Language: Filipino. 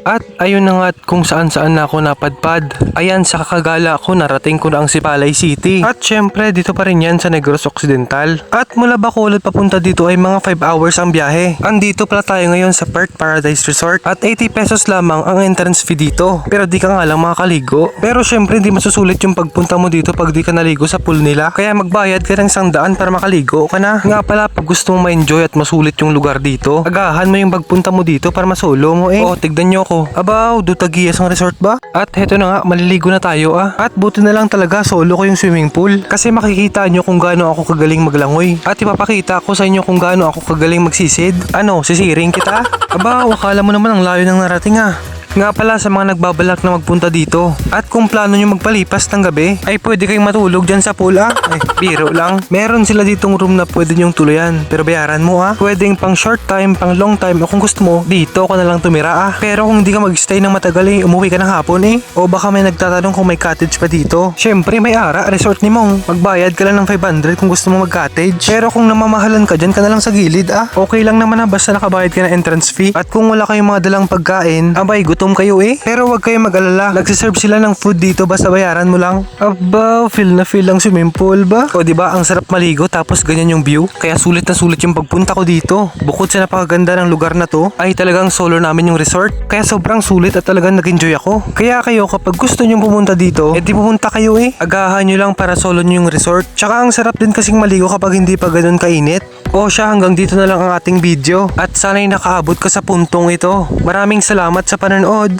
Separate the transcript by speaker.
Speaker 1: At ayun na nga at kung saan saan na ako napadpad. Ayan, sa kakagala ko narating ko na ang Sipalay City. At syempre dito pa rin yan sa Negros Occidental. At mula Bacolod papunta dito ay mga 5 hours ang biyahe. Andito pala tayo ngayon sa Perth Paradise Resort. At 80 pesos lamang ang entrance fee dito. Pero di ka nga lang makakaligo. Pero syempre hindi masusulit yung pagpunta mo dito pag di ka naligo sa pool nila. Kaya magbayad ka ng 100 para makaligo ka na. Nga pala, pag gusto mong ma-enjoy at masulit yung lugar dito, agahan mo yung pagpunta mo dito para masolo mo eh. Oh, tignan nyo ko. Abaw, dutagiyas ang resort ba? At heto na nga, maliligo na tayo ah. At buti na lang talaga solo ko yung swimming pool. Kasi makikita nyo kung gaano ako kagaling maglangoy. At ipapakita ko sa inyo kung gaano ako kagaling magsisid. Ano, sisiring kita? Abaw, akala mo naman ang layo ng narating ah. Nga pala sa mga nagbabalak na magpunta dito. At kung plano nyo magpalipas ng gabi, ay pwede kayong matulog dyan sa pool ah. Ay, biro lang. Meron sila ditong room na pwede nyong tuluyan. Pero bayaran mo ah. Pwedeng pang short time, pang long time, o kung gusto mo, dito ka na lang tumira ah. Pero kung hindi ka magstay ng matagal eh, umuwi ka ng hapon eh. O baka may nagtatanong kung may cottage pa dito. Syempre may ara, resort ni mong. Magbayad ka lang ng 500 kung gusto mo mag-cottage. Pero kung namamahalan ka dyan ka na lang sa gilid ah. Okay lang naman ah, basta nakabayad ka ng entrance fee. At kung wala kayong mga dalang pagkain, abay gutom kayo eh. Pero wag kayong mag-alala. Nagsiserve sila ng food dito basta bayaran mo lang. Aba, feel na feel ang swimming pool ba? O diba, ang sarap maligo tapos ganyan yung view. Kaya sulit na sulit yung pagpunta ko dito. Bukod sa napakaganda ng lugar na to, ay talagang solo namin yung resort. Kaya sobrang sulit at talagang nag-enjoy ako. Kaya kayo kapag gusto nyo pumunta dito, di pumunta kayo eh. Agahan nyo lang para solo nyo yung resort. Tsaka ang sarap din kasing maligo kapag hindi pa ganun kainit. O siya, hanggang dito na lang ang ating video. At sana'y nakaabot ka sa puntong ito. Maraming salamat sa panonood.